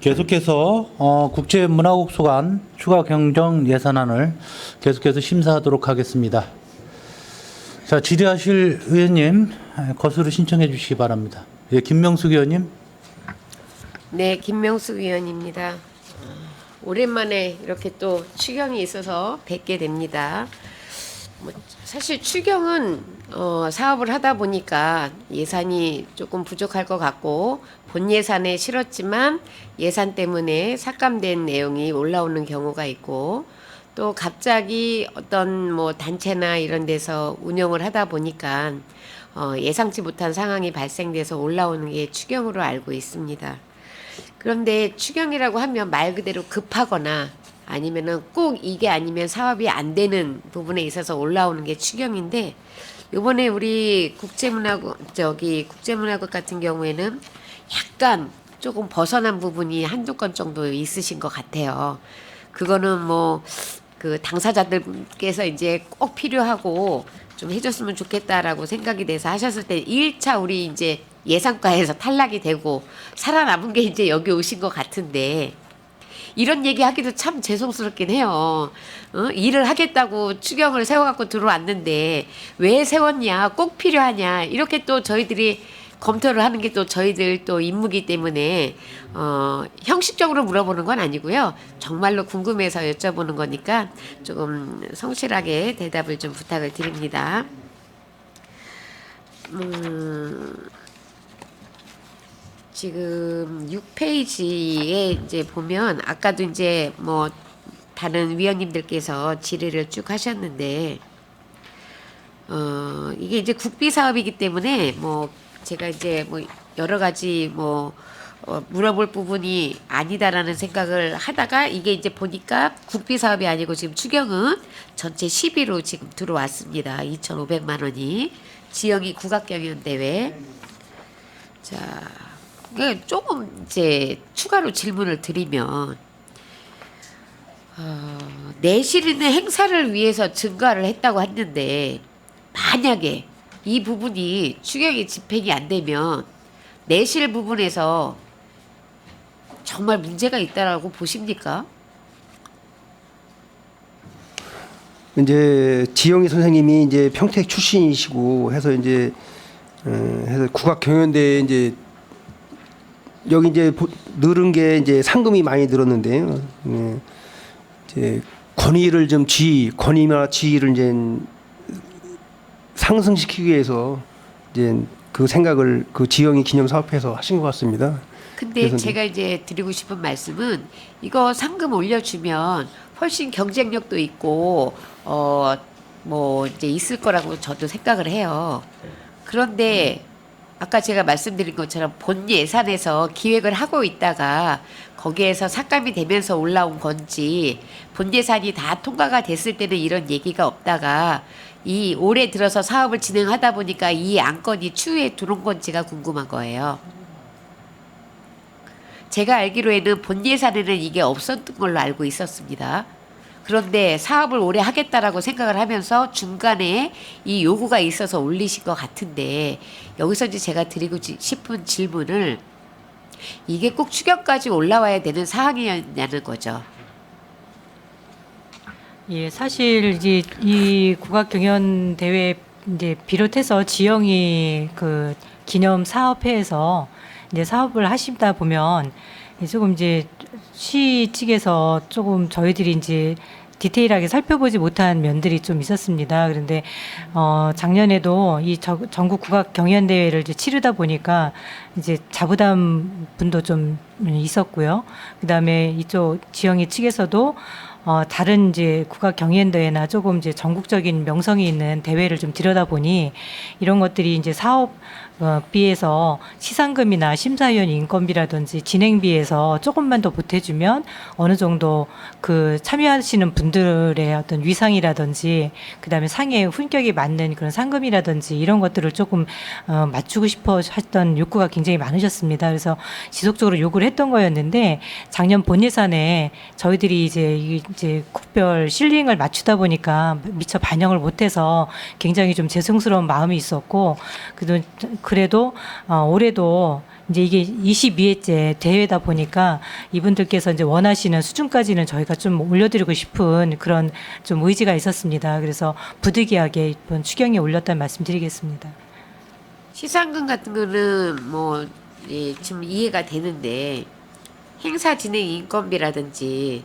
계속해서 국제문화국수관 추가 경정 예산안을 계속해서 심사하도록 하겠습니다. 자, 질의하실 의원님 거수를 신청해 주시기 바랍니다. 예, 김명숙 의원님. 네, 김명숙 의원입니다. 오랜만에 이렇게 또 추경이 있어서 뵙게 됩니다. 사실 추경은 사업을 하다 보니까 예산이 조금 부족할 것 같고 본 예산에 실었지만 예산 때문에 삭감된 내용이 올라오는 경우가 있고 또 갑자기 어떤 뭐 단체나 이런 데서 운영을 하다 보니까 예상치 못한 상황이 발생돼서 올라오는 게 추경으로 알고 있습니다. 그런데 추경이라고 하면 말 그대로 급하거나 아니면은 꼭 이게 아니면 사업이 안 되는 부분에 있어서 올라오는 게 추경인데 이번에 우리 국제문화국 같은 경우에는 약간 조금 벗어난 부분이 한두 건 정도 있으신 것 같아요. 그거는 뭐 그 당사자들께서 이제 꼭 필요하고 좀 해줬으면 좋겠다라고 생각이 돼서 하셨을 때 1차 우리 이제 예산과에서 탈락이 되고 살아남은 게 이제 여기 오신 것 같은데 이런 얘기 하기도 참 죄송스럽긴 해요. 일을 하겠다고 추경을 세워갖고 들어왔는데 왜 세웠냐, 꼭 필요하냐 이렇게 또 저희들이 검토를 하는 게 또 저희들 또 임무기 때문에 형식적으로 물어보는 건 아니고요. 정말로 궁금해서 여쭤보는 거니까 조금 성실하게 대답을 좀 부탁을 드립니다. 지금 6페이지에 이제 보면 아까도 이제 뭐 다른 위원님들께서 질의를 쭉 하셨는데 이게 이제 국비 사업이기 때문에 뭐 제가 이제 뭐 여러 가지 뭐 물어볼 부분이 아니다라는 생각을 하다가 이게 이제 보니까 국비 사업이 아니고 지금 추경은 전체 10위로 지금 들어왔습니다. 2,500만 원이 지영이 국악경연대회. 자, 조금 이제 추가로 질문을 드리면 내실 있는 행사를 위해서 증가를 했다고 했는데 만약에 이 부분이 추경이 집행이 안 되면 내실 부분에서 정말 문제가 있다라고 보십니까? 이제 지영희 선생님이 이제 평택 출신이시고 해서 이제 해서 국악경연대회 이제 여기 이제 늘은 게 이제 상금이 많이 늘었는데요. 이제 권위나 지위를 이제 상승시키기 위해서 이제 그 생각을 그 지영이 기념사업회에서 하신 것 같습니다. 근데 제가 이제 드리고 싶은 말씀은 이거 상금 올려주면 훨씬 경쟁력도 있고 뭐 이제 있을 거라고 저도 생각을 해요. 그런데 아까 제가 말씀드린 것처럼 본 예산에서 기획을 하고 있다가 거기에서 삭감이 되면서 올라온 건지 본 예산이 다 통과가 됐을 때는 이런 얘기가 없다가 이 올해 들어서 사업을 진행하다 보니까 이 안건이 추후에 들어온 건지가 궁금한 거예요. 제가 알기로에는 본 예산에는 이게 없었던 걸로 알고 있었습니다. 그런데 사업을 오래 하겠다라고 생각을 하면서 중간에 이 요구가 있어서 올리신 것 같은데 여기서 이제 제가 드리고 싶은 질문을 이게 꼭 추경까지 올라와야 되는 사항이었냐는 거죠. 예, 사실 이제 이 국악경연대회 이제 비롯해서 지영이 그 기념 사업회에서 이제 사업을 하시다 보면 조금 이제 시 측에서 조금 저희들이 이제 디테일하게 살펴보지 못한 면들이 좀 있었습니다. 그런데 작년에도 이 전국 국악 경연 대회를 이제 치르다 보니까 이제 자부담 분도 좀 있었고요. 그다음에 이쪽 지영이 측에서도 다른 이제 국악 경연 대회나 조금 이제 전국적인 명성이 있는 대회를 좀 들여다보니 이런 것들이 이제 사업비에서 시상금이나 심사위원 인건비라든지 진행비에서 조금만 더 보태주면 어느 정도 그 참여하시는 분들의 어떤 위상이라든지 그다음에 상의 품격이 맞는 그런 상금이라든지 이런 것들을 조금 맞추고 싶어 했던 욕구가 굉장히 많으셨습니다. 그래서 지속적으로 요구를 했던 거였는데 작년 본 예산에 저희들이 이제 국별 실링을 맞추다 보니까 미처 반영을 못해서 굉장히 좀 죄송스러운 마음이 있었고 그래도 올해도 이제 이게 22회째 대회다 보니까 이분들께서 이제 원하시는 수준까지는 저희가 좀 올려드리고 싶은 그런 좀 의지가 있었습니다. 그래서 부득이하게 이번 추경에 올렸다는 말씀드리겠습니다. 시상금 같은 거는 뭐 예, 좀 이해가 되는데 행사 진행 인건비라든지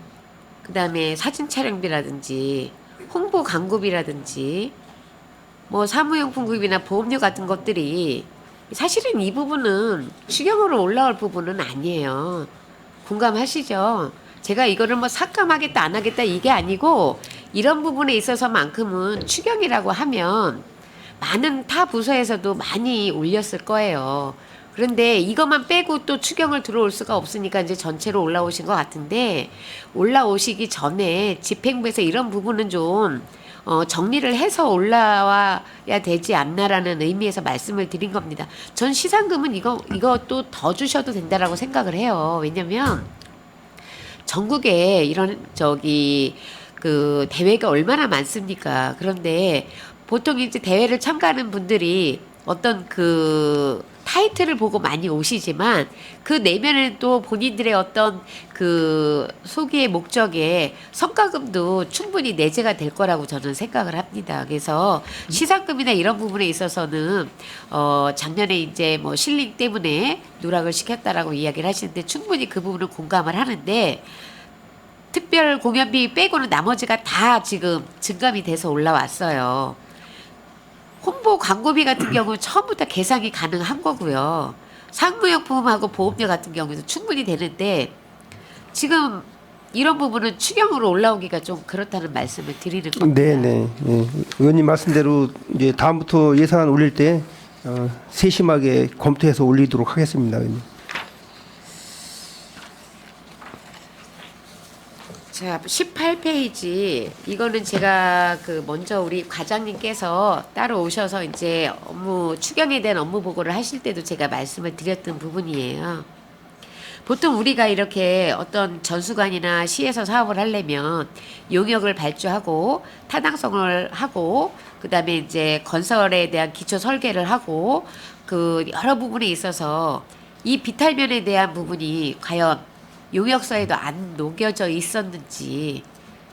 그다음에 사진 촬영비라든지 홍보 광고비라든지 뭐 사무용품급이나 보험료 같은 것들이 사실은 이 부분은 추경으로 올라올 부분은 아니에요. 공감하시죠? 제가 이거를 뭐 삭감하겠다 안 하겠다 이게 아니고 이런 부분에 있어서만큼은 추경이라고 하면 많은 타 부서에서도 많이 올렸을 거예요. 그런데 이것만 빼고 또 추경을 들어올 수가 없으니까 이제 전체로 올라오신 것 같은데 올라오시기 전에 집행부에서 이런 부분은 좀 정리를 해서 올라와야 되지 않나라는 의미에서 말씀을 드린 겁니다. 전 시상금은 이것도 더 주셔도 된다라고 생각을 해요. 왜냐면 전국에 이런 그 대회가 얼마나 많습니까? 그런데 보통 이제 대회를 참가하는 분들이 어떤 그 타이틀을 보고 많이 오시지만 그 내면에는 또 본인들의 어떤 그 소기의 목적에 성과금도 충분히 내재가 될 거라고 저는 생각을 합니다. 그래서 시상금이나 이런 부분에 있어서는 작년에 이제 뭐 실링 때문에 누락을 시켰다라고 이야기를 하시는데 충분히 그 부분은 공감을 하는데 특별 공연비 빼고는 나머지가 다 지금 증감이 돼서 올라왔어요. 홍보 광고비 같은 경우는 처음부터 계산이 가능한 거고요. 상무용품하고 보험료 같은 경우에도 충분히 되는데 지금 이런 부분은 추경으로 올라오기가 좀 그렇다는 말씀을 드리는 겁니다. 네네. 예. 의원님 말씀대로 이제 다음부터 예산 올릴 때 세심하게 검토해서 올리도록 하겠습니다. 의원님. 자, 18페이지. 이거는 제가 그 먼저 우리 과장님께서 따로 오셔서 이제 추경에 대한 업무 보고를 하실 때도 제가 말씀을 드렸던 부분이에요. 보통 우리가 이렇게 어떤 전수관이나 시에서 사업을 하려면 용역을 발주하고 타당성을 하고 그다음에 이제 건설에 대한 기초 설계를 하고 그 여러 부분에 있어서 이 비탈면에 대한 부분이 과연 용역서에도 안 녹여져 있었는지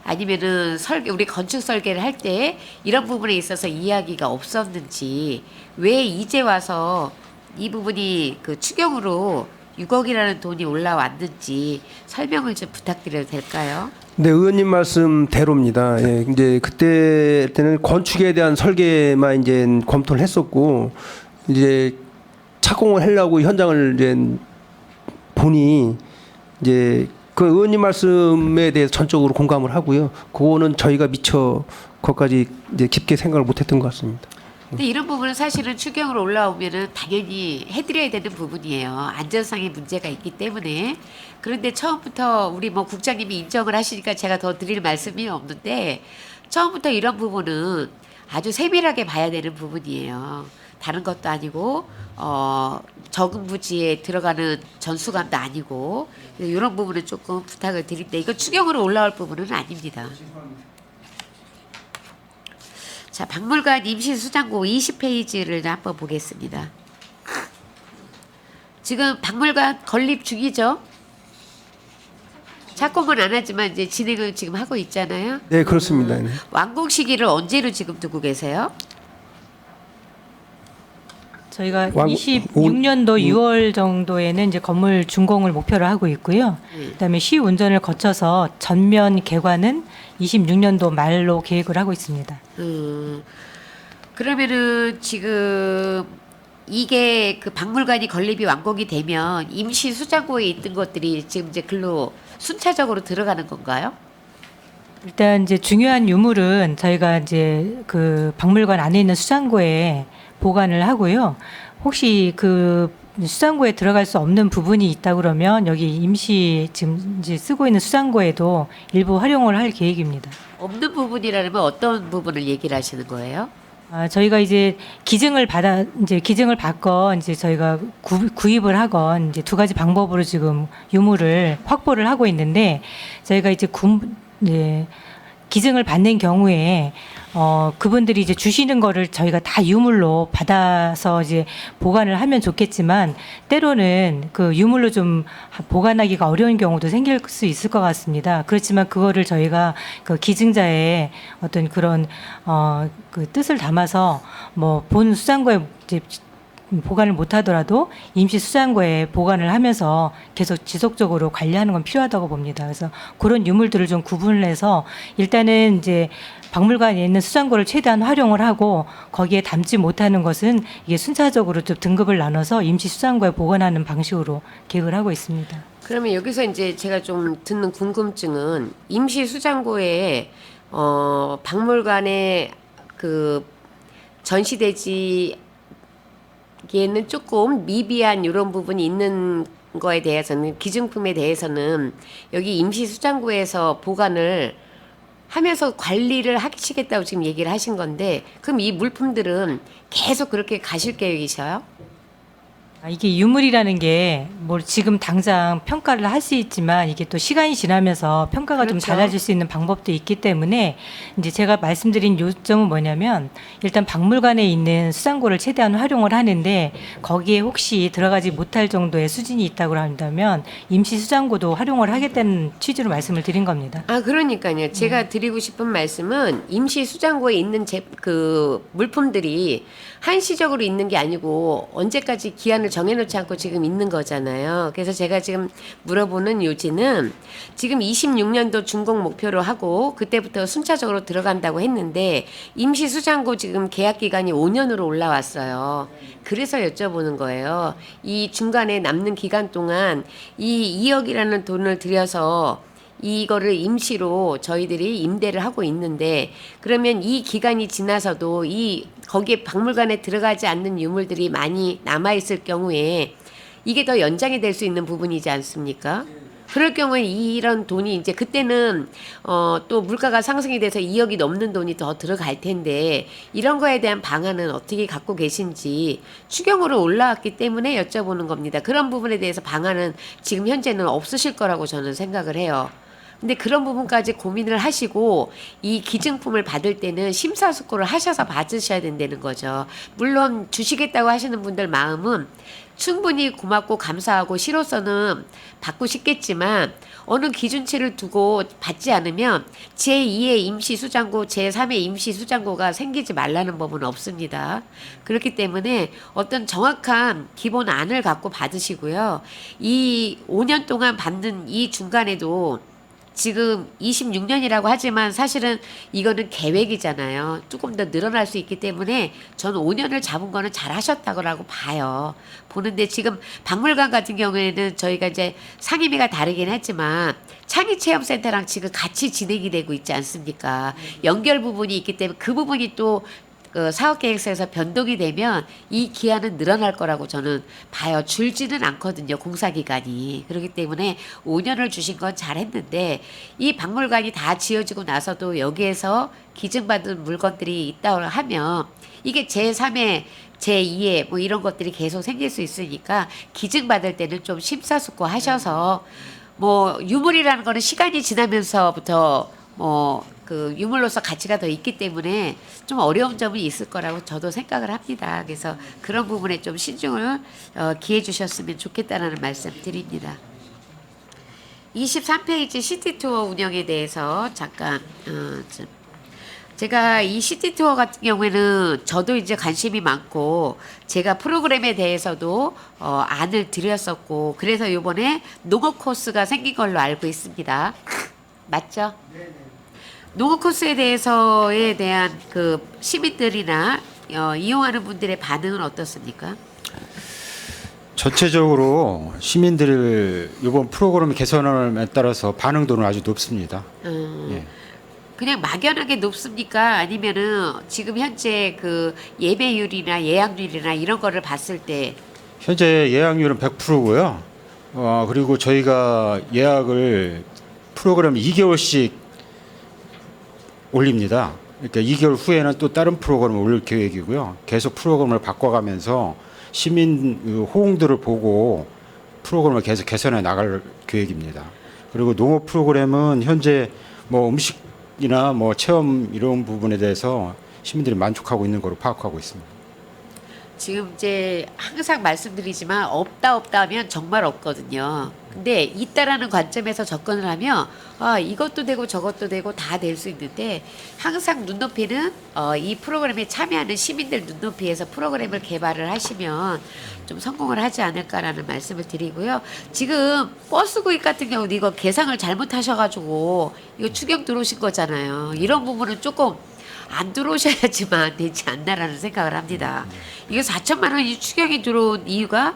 아니면은 우리 건축 설계를 할 때 이런 부분에 있어서 이야기가 없었는지 왜 이제 와서 이 부분이 그 추경으로 6억이라는 돈이 올라왔는지 설명을 좀 부탁드려도 될까요? 네, 의원님 말씀대로입니다. 예, 이제 그때는 건축에 대한 설계만 이제 검토를 했었고 이제 착공을 하려고 현장을 이제 보니 이제 그 의원님 말씀에 대해서 전적으로 공감을 하고요. 그거는 저희가 미처 거기까지 이제 깊게 생각을 못했던 것 같습니다. 근데 이런 부분은 사실은 추경으로 올라오면은 당연히 해드려야 되는 부분이에요. 안전상의 문제가 있기 때문에. 그런데 처음부터 우리 뭐 국장님이 인정을 하시니까 제가 더 드릴 말씀이 없는데 처음부터 이런 부분은 아주 세밀하게 봐야 되는 부분이에요. 다른 것도 아니고 적은 부지에 들어가는 전수관도 아니고 이런 부분은 조금 부탁을 드린데 이거 추경으로 올라올 부분은 아닙니다. 자, 박물관 임시수장고 20페이지를 한번 보겠습니다. 지금 박물관 건립 중이죠? 착공은 안 하지만 이제 진행을 지금 하고 있잖아요. 네, 그렇습니다. 네. 완공 시기를 언제로 지금 두고 계세요? 저희가 26년도 6월 정도에는 이제 건물 준공을 목표로 하고 있고요. 그다음에 시 운전을 거쳐서 전면 개관은 26년도 말로 계획을 하고 있습니다. 그러면은 지금 이게 그 박물관이 건립이 완공이 되면 임시 수장고에 있던 것들이 지금 이제 글로 순차적으로 들어가는 건가요? 일단 이제 중요한 유물은 저희가 이제 그 박물관 안에 있는 수장고에 보관을 하고요. 혹시 그 수장고에 들어갈 수 없는 부분이 있다 그러면 여기 임시 지금 이제 쓰고 있는 수장고에도 일부 활용을 할 계획입니다. 없는 부분이라면 어떤 부분을 얘기를 하시는 거예요? 저희가 이제 기증을 받건 이제 저희가 구입을 하건 이제 두 가지 방법으로 지금 유물을 확보를 하고 있는데 저희가 이제 기증을 받는 경우에 그분들이 이제 주시는 거를 저희가 다 유물로 받아서 이제 보관을 하면 좋겠지만 때로는 그 유물로 좀 보관하기가 어려운 경우도 생길 수 있을 것 같습니다. 그렇지만 그거를 저희가 그 기증자의 어떤 그런 그 뜻을 담아서 뭐 본 수장고에 이제 보관을 못하더라도 임시 수장고에 보관을 하면서 계속 지속적으로 관리하는 건 필요하다고 봅니다. 그래서 그런 유물들을 좀 구분을 해서 일단은 이제 박물관에 있는 수장고를 최대한 활용을 하고 거기에 담지 못하는 것은 이게 순차적으로 좀 등급을 나눠서 임시 수장고에 보관하는 방식으로 계획을 하고 있습니다. 그러면 여기서 이제 제가 좀 듣는 궁금증은 임시 수장고에 박물관에 그 전시되지 기에는 조금 미비한 이런 부분이 있는 거에 대해서는 기증품에 대해서는 여기 임시 수장고에서 보관을 하면서 관리를 하시겠다고 지금 얘기를 하신 건데 그럼 이 물품들은 계속 그렇게 가실 계획이셔요? 이게 유물이라는 게 뭐 지금 당장 평가를 할 수 있지만 이게 또 시간이 지나면서 평가가 좀 그렇죠. 달라질 수 있는 방법도 있기 때문에 이제 제가 말씀드린 요점은 뭐냐면 일단 박물관에 있는 수장고를 최대한 활용을 하는데 거기에 혹시 들어가지 못할 정도의 수준이 있다고 한다면 임시 수장고도 활용을 하겠다는 취지로 말씀을 드린 겁니다. 아, 그러니까요. 제가 드리고 싶은 말씀은 임시 수장고에 있는 그 물품들이 한시적으로 있는 게 아니고 언제까지 기한을 정해놓지 않고 지금 있는 거잖아요. 그래서 제가 지금 물어보는 요지는 지금 26년도 준공 목표로 하고 그때부터 순차적으로 들어간다고 했는데 임시 수장고 지금 계약 기간이 5년으로 올라왔어요. 그래서 여쭤보는 거예요. 이 중간에 남는 기간 동안 이 2억이라는 돈을 들여서 이거를 임시로 저희들이 임대를 하고 있는데 그러면 이 기간이 지나서도 이 거기에 박물관에 들어가지 않는 유물들이 많이 남아 있을 경우에 이게 더 연장이 될 수 있는 부분이지 않습니까? 그럴 경우에 이런 돈이 이제 그때는 또 물가가 상승이 돼서 2억이 넘는 돈이 더 들어갈 텐데 이런 거에 대한 방안은 어떻게 갖고 계신지 추경으로 올라왔기 때문에 여쭤보는 겁니다. 그런 부분에 대해서 방안은 지금 현재는 없으실 거라고 저는 생각을 해요. 근데 그런 부분까지 고민을 하시고 이 기증품을 받을 때는 심사숙고를 하셔서 받으셔야 된다는 거죠. 물론 주시겠다고 하시는 분들 마음은 충분히 고맙고 감사하고 시로서는 받고 싶겠지만 어느 기준치를 두고 받지 않으면 제2의 임시수장고, 제3의 임시수장고가 생기지 말라는 법은 없습니다. 그렇기 때문에 어떤 정확한 기본안을 갖고 받으시고요. 이 5년 동안 받는 이 중간에도 지금 26년이라고 하지만 사실은 이거는 계획이잖아요. 조금 더 늘어날 수 있기 때문에 저는 5년을 잡은 거는 잘 하셨다고 봐요. 보는데 지금 박물관 같은 경우에는 저희가 이제 상임위가 다르긴 했지만 창의체험센터랑 지금 같이 진행이 되고 있지 않습니까? 연결 부분이 있기 때문에 그 부분이 또 사업계획서에서 변동이 되면 이 기한은 늘어날 거라고 저는 봐요. 줄지는 않거든요. 공사기간이. 그렇기 때문에 5년을 주신 건 잘했는데 이 박물관이 다 지어지고 나서도 여기에서 기증받은 물건들이 있다고 하면 이게 제3의 제2의 뭐 이런 것들이 계속 생길 수 있으니까 기증받을 때는 좀 심사숙고 하셔서 뭐 유물이라는 거는 시간이 지나면서부터 그 유물로서 가치가 더 있기 때문에 좀 어려운 점이 있을 거라고 저도 생각을 합니다. 그래서 그런 부분에 좀 신중을 기해 주셨으면 좋겠다라는 말씀 드립니다. 23페이지 시티투어 운영에 대해서 잠깐 제가 이 시티투어 같은 경우에는 저도 이제 관심이 많고 제가 프로그램에 대해서도 안을 드렸었고 그래서 이번에 농업 코스가 생긴 걸로 알고 있습니다. 맞죠? 농업 코스에 대한 그 시민들이나 이용하는 분들의 반응은 어떻습니까? 전체적으로 시민들 이번 프로그램 개선에 따라서 반응도는 아주 높습니다. 예. 그냥 막연하게 높습니까? 아니면은 지금 현재 그 예매율이나 예약률이나 이런 거를 봤을 때 현재 예약률은 100%고요. 그리고 저희가 예약을 프로그램 2개월씩 올립니다. 그러니까 2개월 후에는 또 다른 프로그램을 올릴 계획이고요. 계속 프로그램을 바꿔가면서 시민 호응들을 보고 프로그램을 계속 개선해 나갈 계획입니다. 그리고 농업 프로그램은 현재 뭐 음식 교육이나 뭐 체험 이런 부분에 대해서 시민들이 만족하고 있는 거로 파악하고 있습니다. 지금 이제 항상 말씀드리지만 없다 하면 정말 없거든요. 근데 있다라는 관점에서 접근을 하면 이것도 되고 저것도 되고 다 될 수 있는데 항상 눈높이는 이 프로그램에 참여하는 시민들 눈높이에서 프로그램을 개발을 하시면 좀 성공을 하지 않을까라는 말씀을 드리고요. 지금 버스 구입 같은 경우는 이거 계상을 잘못하셔가지고 이거 추경 들어오신 거잖아요. 이런 부분은 조금 안 들어오셔야지만 되지 않나라는 생각을 합니다. 이게 4천만 원이 추경이 들어온 이유가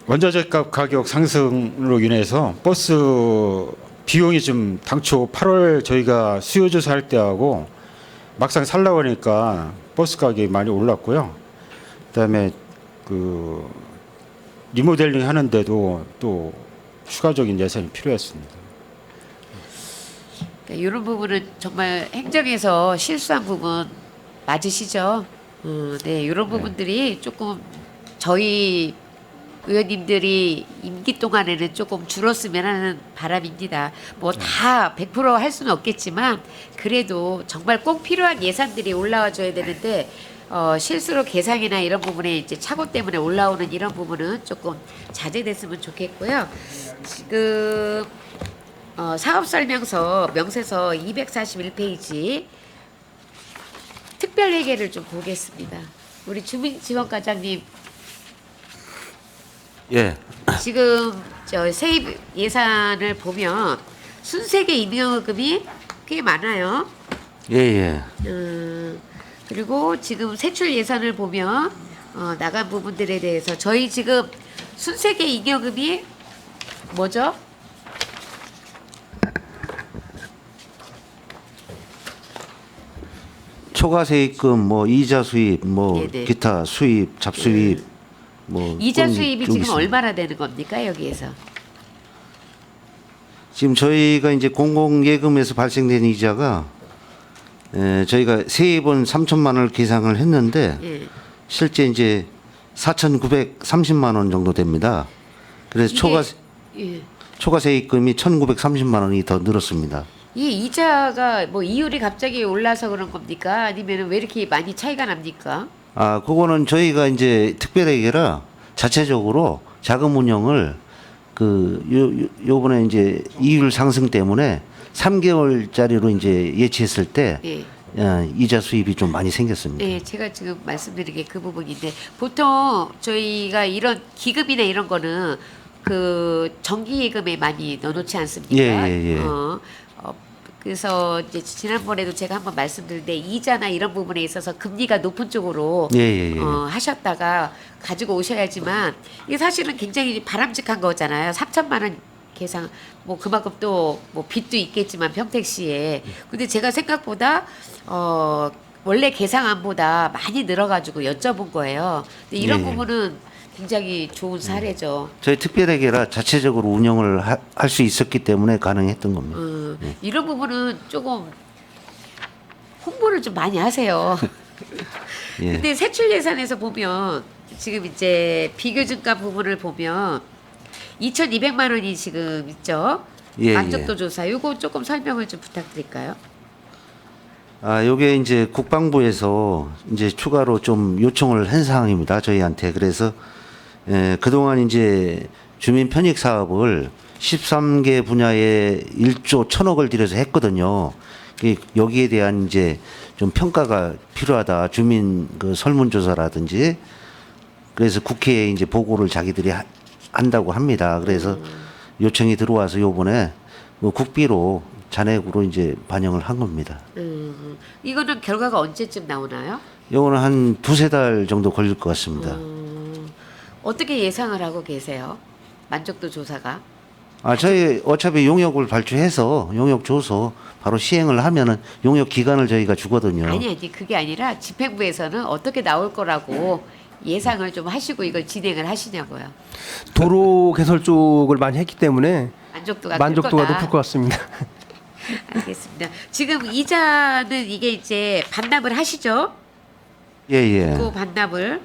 원자재값 가격 상승으로 인해서 버스 비용이 좀 당초 8월 저희가 수요 조사할 때하고 막상 살라고 하니까 버스 가격이 많이 올랐고요. 그다음에 그 리모델링 하는데도 또 추가적인 예산이 필요했습니다. 이런 부분은 정말 행정에서 실수한 부분 맞으시죠? 네, 이런 부분들이 조금 저희 의원님들이 임기 동안에는 조금 줄었으면 하는 바람입니다. 뭐 다 100% 할 수는 없겠지만 그래도 정말 꼭 필요한 예산들이 올라와 줘야 되는데 실수로 계상이나 이런 부분에 이제 착오 때문에 올라오는 이런 부분은 조금 자제됐으면 좋겠고요. 지금 사업설명서 명세서 241페이지 특별회계를 좀 보겠습니다. 우리 주민지원과장님 예, 지금 저 세입 예산을 보면 순세계 임용금이 꽤 많아요. 예, 예. 그리고 지금 세출 예산을 보면 나간 부분들에 대해서 저희 지금 순세계 임용금이 뭐죠? 초과세입금, 뭐 이자 수입, 뭐 네네. 기타 수입, 잡수입, 뭐 이자 쭉 수입이 쭉 지금 있습니다. 얼마나 되는 겁니까 여기에서? 지금 저희가 이제 공공예금에서 발생된 이자가 저희가 세입은 3천만 원을 계상을 했는데 예. 실제 이제 4,930만 원 정도 됩니다. 그래서 예. 초과세입금이 1,930만 원이 더 늘었습니다. 이 이자가 뭐 이율이 갑자기 올라서 그런 겁니까? 아니면 왜 이렇게 많이 차이가 납니까? 아, 그거는 저희가 이제 특별회계라 자체적으로 자금 운영을 요번에 이제 이율 상승 때문에 3개월짜리로 이제 예치했을 때 예. 이자 수입이 좀 많이 생겼습니다. 네, 제가 지금 말씀드린 게 그 부분인데 보통 저희가 이런 기금이나 이런 거는 그 정기예금에 많이 넣어놓지 않습니까? 예. 그래서 이제 지난번에도 제가 한번 말씀드렸는데 이자나 이런 부분에 있어서 금리가 높은 쪽으로 예. 하셨다가 가지고 오셔야지만 이게 사실은 굉장히 바람직한 거잖아요. 3천만 원 계상 뭐 그만큼 또 뭐 빚도 있겠지만 평택시에 근데 제가 생각보다 원래 계상안보다 많이 늘어가지고 여쭤본 거예요. 근데 이런 예. 부분은 굉장히 좋은 사례죠. 저희 특별회계라 자체적으로 운영을 할 수 있었기 때문에 가능했던 겁니다. 이런 부분은 조금 홍보를 좀 많이 하세요. 예. 근데 세출 예산에서 보면 지금 이제 비교증가 부분을 보면 2,200만 원이 지금 있죠. 예, 만족도 조사. 이거 조금 설명을 좀 부탁드릴까요? 아, 요게 이제 국방부에서 이제 추가로 좀 요청을 한 사항입니다. 저희한테. 그래서 그동안 이제 주민 편익 사업을 13개 분야에 1조 1,000억을 들여서 했거든요. 여기에 대한 이제 좀 평가가 필요하다. 주민 그 설문조사라든지. 그래서 국회에 이제 보고를 자기들이 한다고 합니다. 그래서 요청이 들어와서 요번에 뭐 국비로 잔액으로 이제 반영을 한 겁니다. 이거는 결과가 언제쯤 나오나요? 요거는 한 2-3달 정도 걸릴 것 같습니다. 어떻게 예상을 하고 계세요? 만족도 조사가? 아, 저희 어차피 용역을 발주해서 용역 줘서 바로 시행을 하면은 용역 기간을 저희가 주거든요. 아니 그게 아니라 집행부에서는 어떻게 나올 거라고 예상을 좀 하시고 이걸 진행을 하시냐고요. 도로 개설 쪽을 많이 했기 때문에 만족도가 만족도가 클 거다. 높을 것 같습니다. 알겠습니다. 지금 이자는 이게 이제 반납을 하시죠? 예. 그 반납을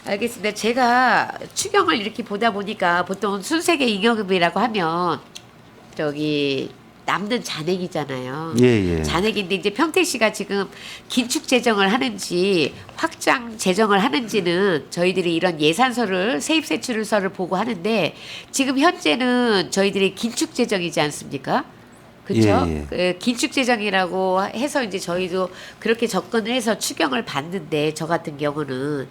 알겠습니다. 제가 추경을 이렇게 보다 보니까 보통 순세계 잉여금이라고 하면 저기 남는 잔액이잖아요. 예, 예. 잔액인데 이제 평택시가 지금 긴축 재정을 하는지 확장 재정을 하는지는 저희들이 이런 예산서를 세입세출서를 보고 하는데 지금 현재는 저희들이 긴축 재정이지 않습니까? 그렇죠? 예, 예. 긴축 재정이라고 해서 이제 저희도 그렇게 접근을 해서 추경을 받는데 저 같은 경우는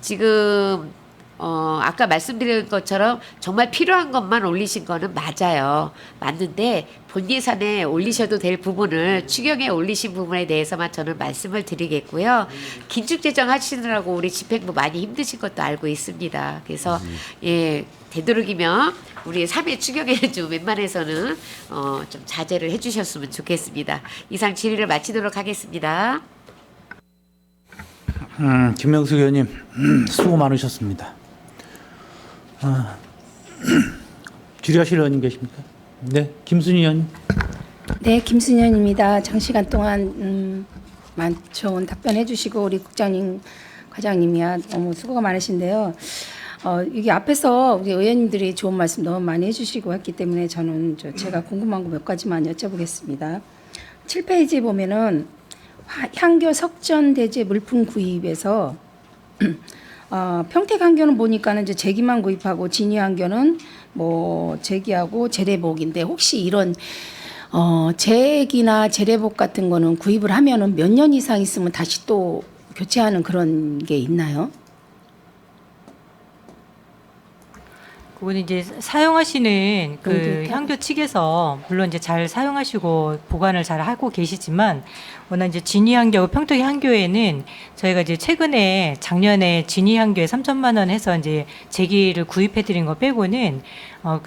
지금 아까 말씀드린 것처럼 정말 필요한 것만 올리신 거는 맞아요. 맞는데 본 예산에 올리셔도 될 부분을 추경에 올리신 부분에 대해서만 저는 말씀을 드리겠고요. 긴축 재정 하시느라고 우리 집행부 많이 힘드신 것도 알고 있습니다. 그래서 예, 되도록이면 우리 3회 추경에는 좀 웬만해서는 좀 자제를 해주셨으면 좋겠습니다. 이상 질의를 마치도록 하겠습니다. 김명수 의원님 수고 많으셨습니다. 질의하실 의원님 계십니까? 네, 김순희 의원님. 네, 김순현입니다. 장시간 동안 좋은 답변해 주시고 우리 국장님, 과장님이야 너무 수고가 많으신데요. 여기 앞에서 우리 의원님들이 좋은 말씀 너무 많이 해주시고 했기 때문에 저는 제가 궁금한 거 몇 가지만 여쭤보겠습니다. 7페이지에 보면은 향교 석전대제 물품 구입에서 평택항교는 보니까는 이제 제기만 구입하고 진위항교는 뭐 제기하고 재래복인데 혹시 이런 제기나 재래복 같은 거는 구입을 하면은 몇 년 이상 있으면 다시 또 교체하는 그런 게 있나요? 그거는 이제 사용하시는 그 용도에 향교 측에서 물론 이제 잘 사용하시고 보관을 잘 하고 계시지만 워낙 이제 진위향교, 평택 향교에는 저희가 이제 최근에 작년에 진위향교에 3천만 원 해서 이제 제기를 구입해드린 거 빼고는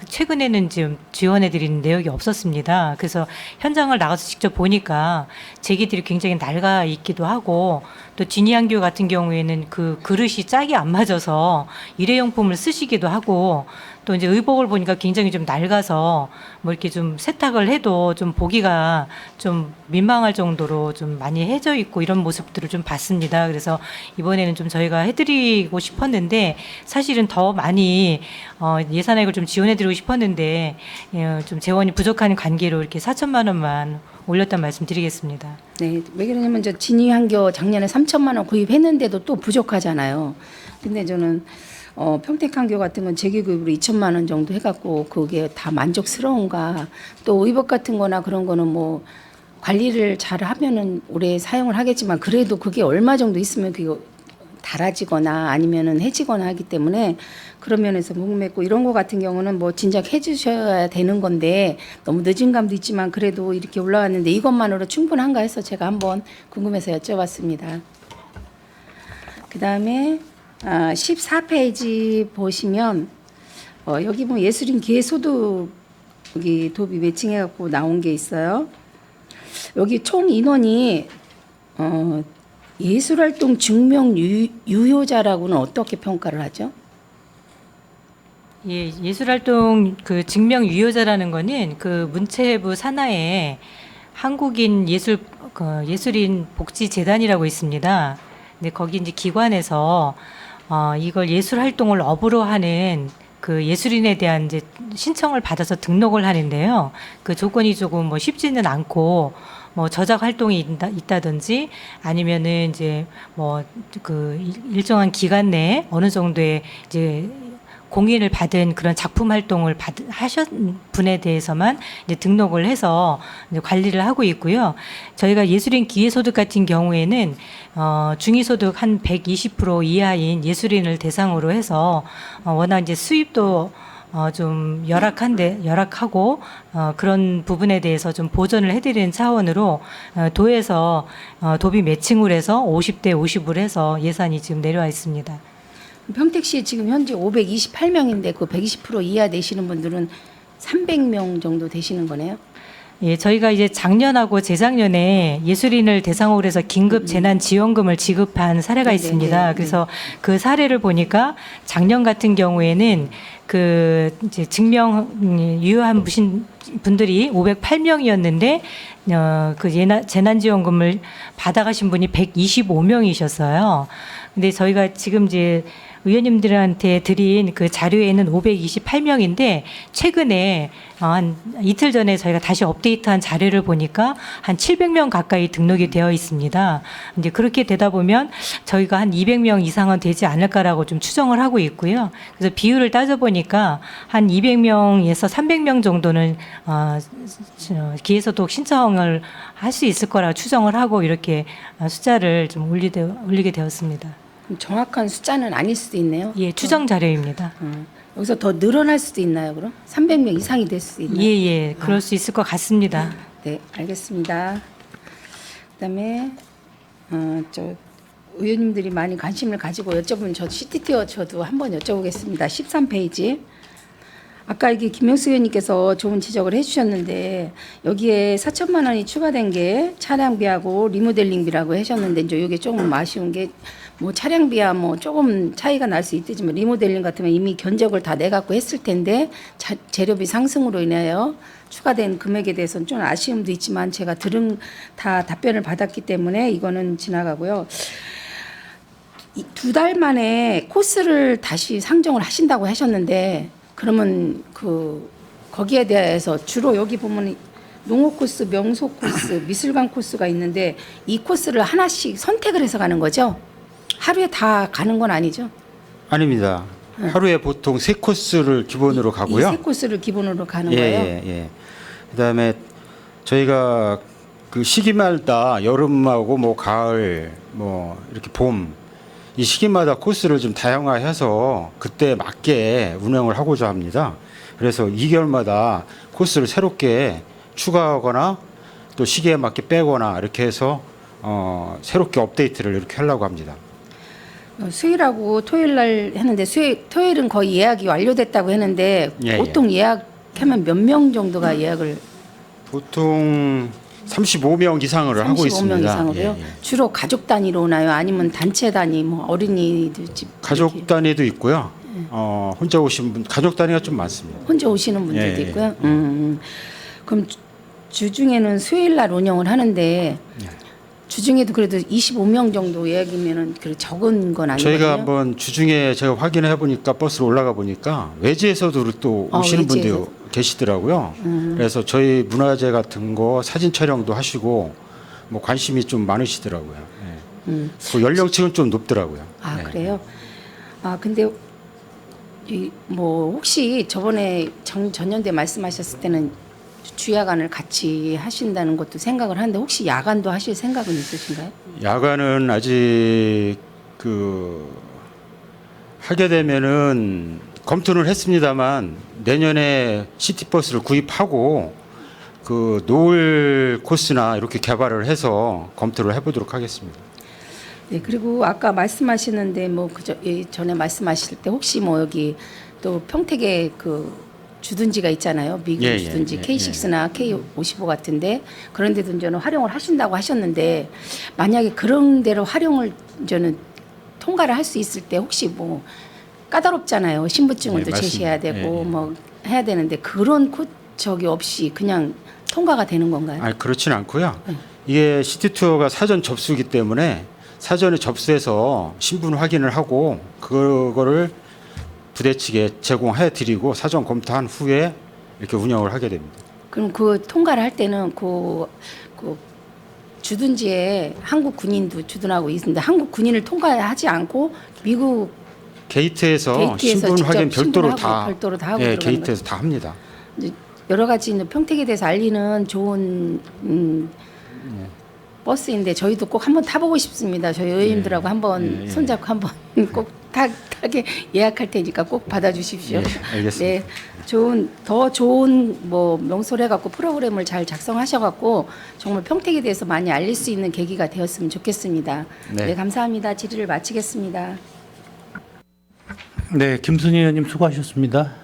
최근에는 지금 지원해드리는 내역이 없었습니다. 그래서 현장을 나가서 직접 보니까 제기들이 굉장히 낡아 있기도 하고 또 진위향교 같은 경우에는 그 그릇이 짝이 안 맞아서 일회용품을 쓰시기도 하고 또 이제 의복을 보니까 굉장히 좀 낡아서 뭐 이렇게 좀 세탁을 해도 좀 보기가 좀 민망할 정도로 좀 많이 해져 있고 이런 모습들을 좀 봤습니다. 그래서 이번에는 좀 저희가 해드리고 싶었는데 사실은 더 많이 예산액을 좀 지원해드리고 싶었는데 좀 재원이 부족한 관계로 이렇게 4천만 원만 올렸단 말씀드리겠습니다. 네, 왜 그러냐면 저 진위항교 작년에 3천만 원 구입했는데도 또 부족하잖아요. 근데 저는 평택항교 같은 건 재기구입으로 2천만 원 정도 해갖고 그게 다 만족스러운가. 또 의복 같은 거나 그런 거는 뭐 관리를 잘 하면은 오래 사용을 하겠지만 그래도 그게 얼마 정도 있으면 그게 닳아지거나 아니면은 해지거나 하기 때문에 그런 면에서 궁금했고 이런 거 같은 경우는 뭐 진작 해주셔야 되는 건데 너무 늦은 감도 있지만 그래도 이렇게 올라왔는데 이것만으로 충분한가 해서 제가 한번 궁금해서 여쭤봤습니다. 그 다음에 14페이지 보시면 여기 보면 예술인 기회소득 여기 도비 매칭해갖고 나온 게 있어요. 여기 총 인원이 예술활동 증명 유효자라고는 어떻게 평가를 하죠? 예, 예술활동 그 증명 유효자라는 거는 그 문체부 산하에 한국인 예술인 복지재단이라고 있습니다. 근데 거기 이제 기관에서 이걸 예술 활동을 업으로 하는 그 예술인에 대한 이제 신청을 받아서 등록을 하는데요. 그 조건이 조금 뭐 쉽지는 않고 뭐 저작 활동이 있다든지 아니면은 이제 뭐 그 일정한 기간 내에 어느 정도의 이제 공인을 받은 그런 작품 활동을 하신 분에 대해서만 이제 등록을 해서 이제 관리를 하고 있고요. 저희가 예술인 기회소득 같은 경우에는 중위소득 한 120% 이하인 예술인을 대상으로 해서 워낙 이제 수입도 좀 열악하고 그런 부분에 대해서 좀 보전을 해드리는 차원으로 도에서 도비 매칭을 해서 50대 50으로 해서 예산이 지금 내려와 있습니다. 평택시에 지금 현재 528명인데 그 120% 이하 되시는 분들은 300명 정도 되시는 거네요. 예, 저희가 이제 작년하고 재작년에 예술인을 대상으로 해서 긴급 재난 지원금을 지급한 사례가 네네네. 있습니다. 그래서 그 사례를 보니까 작년 같은 경우에는 그 이제 증명 유효한 분들이 508명이었는데 그 재난지원금을 받아가신 분이 125명이셨어요. 근데 저희가 지금 이제 의원님들한테 드린 그 자료에는 528명인데 최근에 한 이틀 전에 저희가 다시 업데이트한 자료를 보니까 한 700명 가까이 등록이 되어 있습니다. 이제 그렇게 되다 보면 저희가 한 200명 이상은 되지 않을까라고 좀 추정을 하고 있고요. 그래서 비율을 따져보니까 한 200명에서 300명 정도는 기회소득 신청을 할 수 있을 거라 추정을 하고 이렇게 숫자를 좀 올리게 되었습니다. 그럼 정확한 숫자는 아닐 수도 있네요. 예, 추정 자료입니다. 여기서 더 늘어날 수도 있나요, 그럼? 300명 이상이 될 수도 있나요? 예, 그럴 수 있을 것 같습니다. 네, 알겠습니다. 그다음에 저 의원님들이 많이 관심을 가지고 여쭤본 저 CTTO 저도 한번 여쭤보겠습니다. 13페이지. 아까 이게 김명수 의원님께서 좋은 지적을 해주셨는데 여기에 4천만 원이 추가된 게 차량비하고 리모델링비라고 하셨는데 이제 이게 조금 아쉬운 게 뭐 차량비야 뭐 조금 차이가 날 수 있겠지만 리모델링 같으면 이미 견적을 다 내갖고 했을 텐데 재료비 상승으로 인하여 추가된 금액에 대해서는 좀 아쉬움도 있지만 제가 다 답변을 받았기 때문에 이거는 지나가고요. 2달 만에 코스를 다시 상정을 하신다고 하셨는데 그러면 거기에 대해서 주로 여기 보면 농업 코스, 명소 코스, 미술관 코스가 있는데 이 코스를 하나씩 선택을 해서 가는 거죠? 하루에 다 가는 건 아니죠? 아닙니다. 하루에 보통 3코스를 기본으로 가고요. 이 3코스를 기본으로 가는 예, 거예요? 예. 그다음에 저희가 그 시기마다 여름하고 뭐 가을 뭐 이렇게 봄 이 시기마다 코스를 좀 다양화해서 그때 맞게 운영을 하고자 합니다. 그래서 2개월마다 코스를 새롭게 추가하거나 또 시기에 맞게 빼거나 이렇게 해서 새롭게 업데이트를 이렇게 하려고 합니다. 수요일하고 토요일 날 했는데 토요일은 거의 예약이 완료됐다고 했는데 예, 보통 예약하면 몇 명 정도가 예약을 보통 35명 이상을 하고 35명 있습니다. 이상으로요? 예, 예. 주로 가족 단위로 오나요? 아니면 단체 단위, 뭐 어린이들 집 가족 이렇게 단위도 있고요. 혼자 오신 분 가족 단위가 좀 많습니다. 혼자 오시는 분들도 예, 예, 있고요. 그럼 주중에는 수요일 날 운영을 하는데 주중에도 그래도 25명 정도 예약이면은 그 적은 건 아니거든요. 저희가 한번 주중에 제가 확인해 보니까 버스로 올라가 보니까 외지에서도 또 오시는 외지에서. 분들이 계시더라고요. 그래서 저희 문화재 같은 거 사진 촬영도 하시고 뭐 관심이 좀 많으시더라고요. 예. 그 연령층은 좀 높더라고요. 아 예. 그래요? 아 근데 뭐 혹시 저번에 전년대 말씀하셨을 때는 주야간을 같이 하신다는 것도 생각을 하는데 혹시 야간도 하실 생각은 있으신가요? 야간은 아직 하게 되면은 검토를 했습니다만 내년에 시티버스를 구입하고 그 노을 코스나 이렇게 개발을 해서 검토를 해보도록 하겠습니다. 네 그리고 아까 말씀하시는데 뭐 전에 말씀하실 때 혹시 뭐 여기 또 평택에 주둔지가 있잖아요. 미국 예, 예, 주둔지 예, K6나 K55 같은데 그런 데도 이제는 활용을 하신다고 하셨는데 만약에 그런 데로 활용을 이제는 통과를 할 수 있을 때 혹시 뭐 까다롭잖아요. 신분증을 예, 또 맞습니다. 제시해야 되고 예, 예. 뭐 해야 되는데 그런 적이 없이 그냥 통과가 되는 건가요? 아니 그렇지는 않고요. 이게 시티 투어가 사전 접수이기 때문에 사전에 접수해서 신분 확인을 하고 그거를 부대 측에 제공해 드리고 사전 검토한 후에 이렇게 운영을 하게 됩니다. 그럼 그 통과를 할 때는 그 주둔지에 한국 군인도 주둔하고 있는데 한국 군인을 통과하지 않고 미국 게이트에서 게이트에서 신분 직접 확인 별도로 신분하고 별도로 다 하고 예, 들어가는 게이트에서 다 합니다. 이제 여러 가지 평택에 대해서 알리는 좋은 버스인데 저희도 꼭 한번 타보고 싶습니다. 저희 의원님들하고 한번 손잡고 한번 꼭 타게 예약할 테니까 꼭 받아주십시오. 예, 알겠습니다. 네, 더 좋은 뭐 명소를 해갖고 프로그램을 잘 작성하셔갖고 정말 평택에 대해서 많이 알릴 수 있는 계기가 되었으면 좋겠습니다. 네. 네 감사합니다. 질의를 마치겠습니다. 네, 김순희 의원님 수고하셨습니다.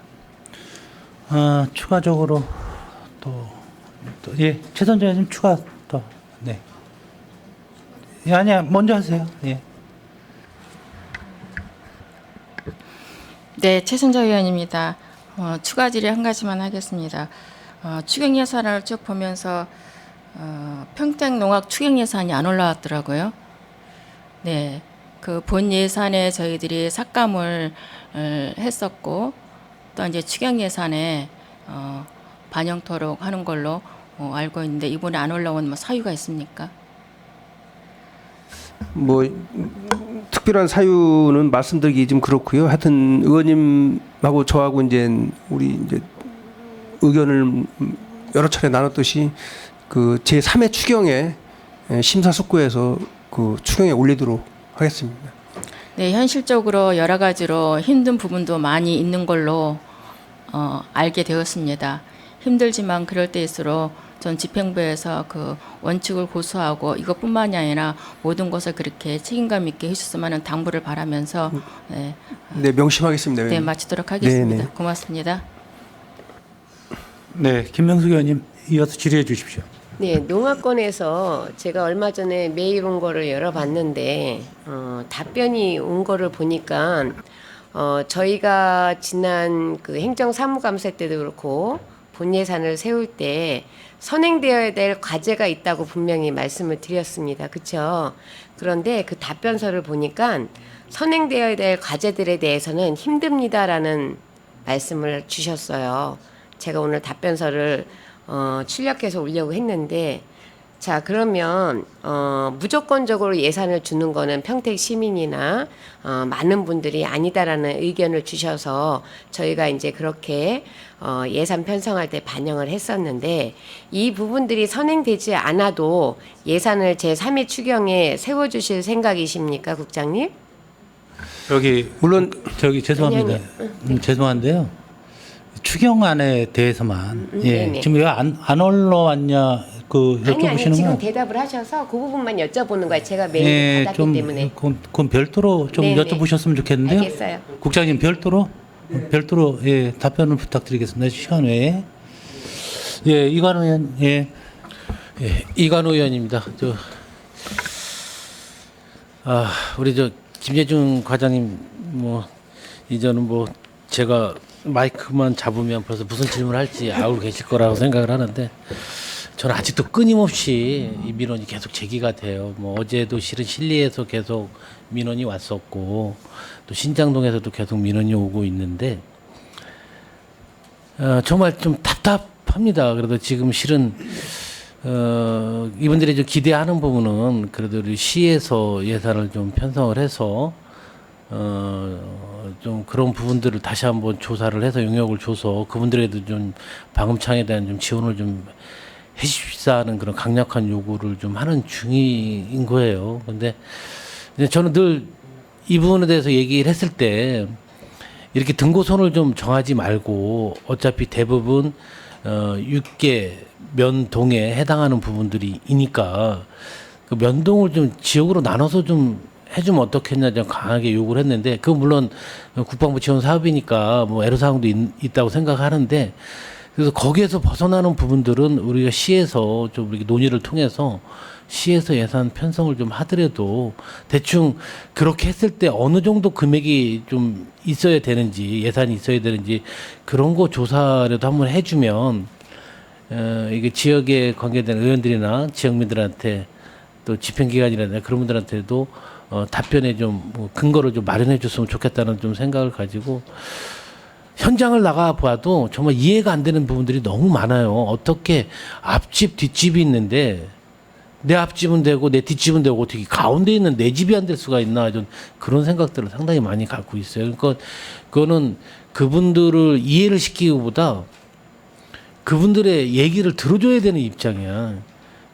추가적으로 최선재 의원님 추가 네. 아니야, 먼저 하세요. 예. 네, 최순자 의원입니다. 추가 질의 한 가지만 하겠습니다. 추경 예산을 쭉 보면서 평택농악 추경 예산이 안 올라왔더라고요. 네, 그 본 예산에 저희들이 삭감을 했었고 또 이제 추경 예산에 반영토록 하는 걸로 알고 있는데 이번에 안 올라온 뭐 사유가 있습니까? 뭐 특별한 사유는 말씀드리기 좀 그렇고요. 하여튼 의원님하고 저하고 이제 우리 이제 의견을 여러 차례 나눴듯이 그 제3회 추경에 심사숙고해서 그 추경에 올리도록 하겠습니다. 네, 현실적으로 여러 가지로 힘든 부분도 많이 있는 걸로 알게 되었습니다. 힘들지만 그럴 때일수록 전 집행부에서 그 원칙을 고수하고 이것뿐만이 아니라 모든 것을 그렇게 책임감 있게 해줬으면 하는 당부를 바라면서 네, 네, 명심하겠습니다. 네 마치도록 하겠습니다. 네, 네. 고맙습니다. 네, 김명숙 의원님 이어서 질의해 주십시오. 네, 농악권에서 제가 얼마 전에 메일 온 거를 열어봤는데 답변이 온 거를 보니까 저희가 지난 그 행정사무감사 때도 그렇고 본 예산을 세울 때 선행되어야 될 과제가 있다고 분명히 말씀을 드렸습니다. 그렇죠? 그런데 그 답변서를 보니까 선행되어야 될 과제들에 대해서는 힘듭니다라는 말씀을 주셨어요. 제가 오늘 답변서를 출력해서 오려고 했는데 자 그러면 무조건적으로 예산을 주는 거는 평택 시민이나 많은 분들이 아니다라는 의견을 주셔서 저희가 이제 그렇게 예산 편성할 때 반영을 했었는데 이 부분들이 선행되지 않아도 예산을 제3회 추경에 세워주실 생각이십니까, 국장님? 여기 물론 저기 죄송합니다. 죄송한데요. 추경안에 대해서만 네네. 지금 왜 안 올라왔냐 그 아니 여쭤보시는 지금 건 대답을 하셔서 그 부분만 여쭤보는 거예요. 제가 메일을 받았기 좀 때문에. 그건 별도로 좀 네네. 여쭤보셨으면 좋겠는데요. 알겠어요. 국장님 별도로 답변을 부탁드리겠습니다. 시간 외에. 예, 이관우 의원 예. 예, 이관우 의원입니다. 우리 김재중 과장님 이제는 제가 마이크만 잡으면 벌써 무슨 질문을 할지 알고 계실 거라고 생각을 하는데 저는 아직도 끊임없이 이 민원이 계속 제기가 돼요. 어제도 실은 실리에서 계속 민원이 왔었고 또 신장동에서도 계속 민원이 오고 있는데 정말 좀 답답합니다. 그래도 지금 실은 이분들이 좀 기대하는 부분은 그래도 우리 시에서 예산을 좀 편성을 해서 좀 그런 부분들을 다시 한번 조사를 해서 용역을 줘서 그분들에도 좀 방음창에 대한 좀 지원을 좀 해주십사는 그런 강력한 요구를 좀 하는 중인 거예요. 근데 저는 늘 이 부분에 대해서 얘기를 했을 때 이렇게 등고선을 좀 정하지 말고 어차피 대부분 6개 면동에 해당하는 부분들이 있으니까 그 면동을 좀 지역으로 나눠서 좀 해주면 어떻겠냐 좀 강하게 요구를 했는데 그 물론 국방부 지원 사업이니까 애로사항도 있다고 생각하는데 그래서 거기에서 벗어나는 부분들은 우리가 시에서 좀 이렇게 논의를 통해서 시에서 예산 편성을 좀 하더라도 대충 그렇게 했을 때 어느 정도 금액이 좀 있어야 되는지 예산이 있어야 되는지 그런 거 조사라도 한번 해주면 이게 지역에 관계된 의원들이나 지역민들한테 또 집행기관이라든가 그런 분들한테도 답변에 좀 근거를 좀 마련해 줬으면 좋겠다는 좀 생각을 가지고 현장을 나가 봐도 정말 이해가 안 되는 부분들이 너무 많아요. 어떻게 앞집 뒷집이 있는데 내 앞집은 되고 내 뒷집은 되고 어떻게 가운데 있는 내 집이 안 될 수가 있나 좀 그런 생각들을 상당히 많이 갖고 있어요. 그러니까 그거는 그분들을 이해를 시키기보다 그분들의 얘기를 들어줘야 되는 입장이야.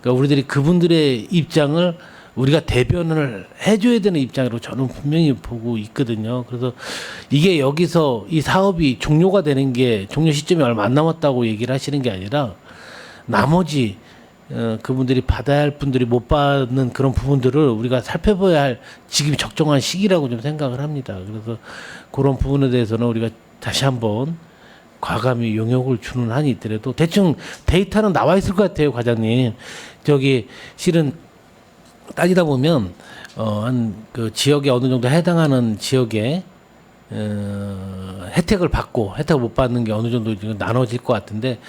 그러니까 우리들이 그분들의 입장을 우리가 대변을 해줘야 되는 입장으로 저는 분명히 보고 있거든요. 그래서 이게 여기서 이 사업이 종료가 되는 게 종료 시점이 얼마 안 남았다고 얘기를 하시는 게 아니라 나머지 그분들이 받아야 할 분들이 못 받는 그런 부분들을 우리가 살펴봐야 할 지금이 적정한 시기라고 좀 생각을 합니다. 그래서 그런 부분에 대해서는 우리가 다시 한번 과감히 용역을 주는 한이 있더라도 대충 데이터는 나와 있을 것 같아요, 과장님. 실은 따지다 보면 한 그 지역에 어느 정도 해당하는 지역에 혜택을 받고 혜택을 못 받는 게 어느 정도 지금 나눠질 것 같은데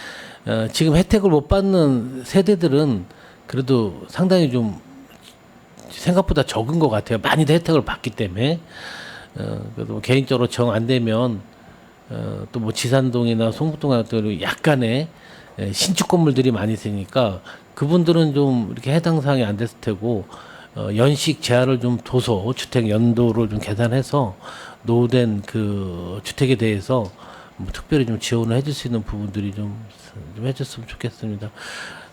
지금 혜택을 못 받는 세대들은 그래도 상당히 좀 생각보다 적은 것 같아요. 많이들 혜택을 받기 때문에 그래도 뭐 개인적으로 정 안 되면 또 뭐 지산동이나 송북동 같은 약간의 신축 건물들이 많이 있으니까 그분들은 좀 이렇게 해당 사항이 안 됐을 테고 연식 제한을 좀 둬서 주택 연도를 좀 계산해서 노후된 그 주택에 대해서 뭐 특별히 좀 지원을 해줄 수 있는 부분들이 좀 해줬으면 좋겠습니다.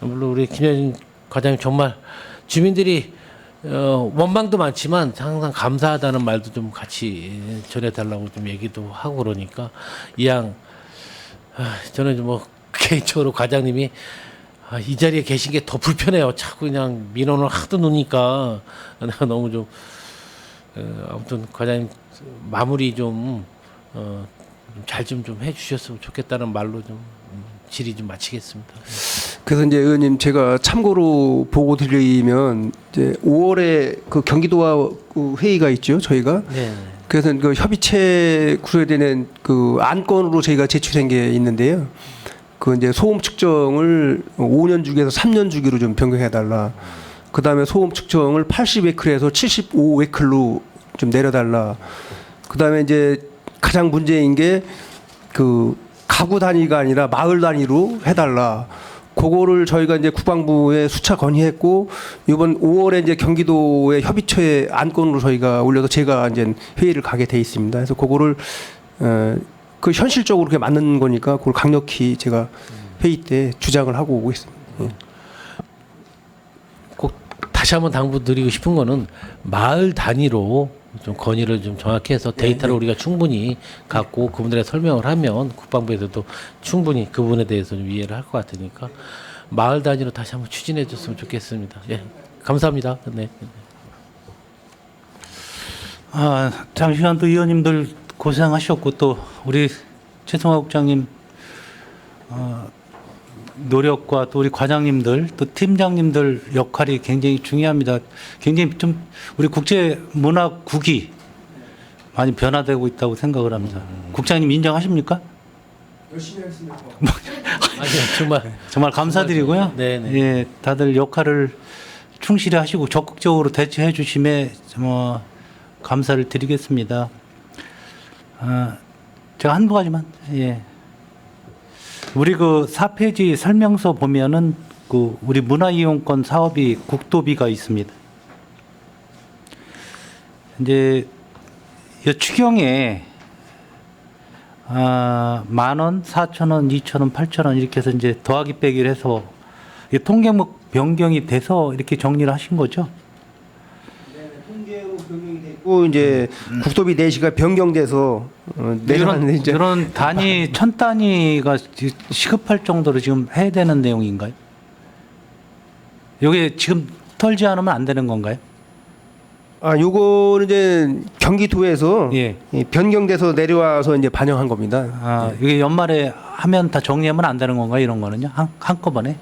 물론 우리 김여진 과장님 정말 주민들이 원망도 많지만 항상 감사하다는 말도 좀 같이 전해달라고 좀 얘기도 하고 그러니까 이왕 저는 뭐 개인적으로 과장님이 이 자리에 계신 게 더 불편해요. 자꾸 그냥 민원을 하도 놓으니까 내가 너무 좀 아무튼 과장님 마무리 좀 잘 좀 해주셨으면 좋겠다는 말로 좀 질의 좀 마치겠습니다. 그래서 이제 의원님 제가 참고로 보고 드리면 이제 5월에 그 경기도와 그 회의가 있죠 저희가. 네. 그래서 그 협의체 구성되는 그 안건으로 저희가 제출한 게 있는데요. 그 이제 소음 측정을 5년 주기에서 3년 주기로 좀 변경해 달라. 그 다음에 소음 측정을 80웨클에서 75웨클로 좀 내려달라. 그 다음에 이제 가장 문제인 게 그 가구 단위가 아니라 마을 단위로 해달라. 그거를 저희가 이제 국방부에 수차 건의했고 이번 5월에 이제 경기도의 협의처에 안건으로 저희가 올려서 제가 이제 회의를 가게 돼 있습니다. 그래서 그거를 그 현실적으로 그렇게 맞는 거니까 그걸 강력히 제가 회의 때 주장을 하고 오고 있습니다. 예. 꼭 다시 한번 당부드리고 싶은 거는 마을 단위로 좀 건의를 좀 정확히 해서 데이터를 우리가 충분히 갖고 그분들의 설명을 하면 국방부에서도 충분히 그 부분에 대해서 좀 이해를 할 것 같으니까 마을 단위로 다시 한번 추진해 줬으면 좋겠습니다. 예, 감사합니다. 네. 장시간 또 의원님들 고생하셨고 또 우리 최성화 국장님 노력과 또 우리 과장님들 또 팀장님들 역할이 굉장히 중요합니다. 굉장히 좀 우리 국제 문화국이 많이 변화되고 있다고 생각을 합니다. 국장님 인정하십니까? 열심히 하겠습니다. 정말 감사드리고요. 네네. 예, 다들 역할을 충실히 하시고 적극적으로 대처해 주심에 뭐 감사를 드리겠습니다. 제가 한두 가지만 예. 우리 그 4페이지 설명서 보면은 그 우리 문화이용권 사업이 국도비가 있습니다. 이제 이 추경에 10,000원, 4,000원, 2,000원, 8,000원 이렇게 해서 이제 더하기 빼기를 해서 이 통계목 변경이 돼서 이렇게 정리를 하신 거죠? 통계로 변경이 됐고 이제 국도비 내시가 변경돼서 내려왔는데 이제 이런 단위 1,000단위가 시급할 정도로 지금 해야 되는 내용인가요? 이게 지금 털지 않으면 안 되는 건가요? 요거는 이제 경기도에서 예. 변경돼서 내려와서 이제 반영한 겁니다. 이게 연말에 하면 다 정리하면 안 되는 건가요? 이런 거는요? 한꺼번에?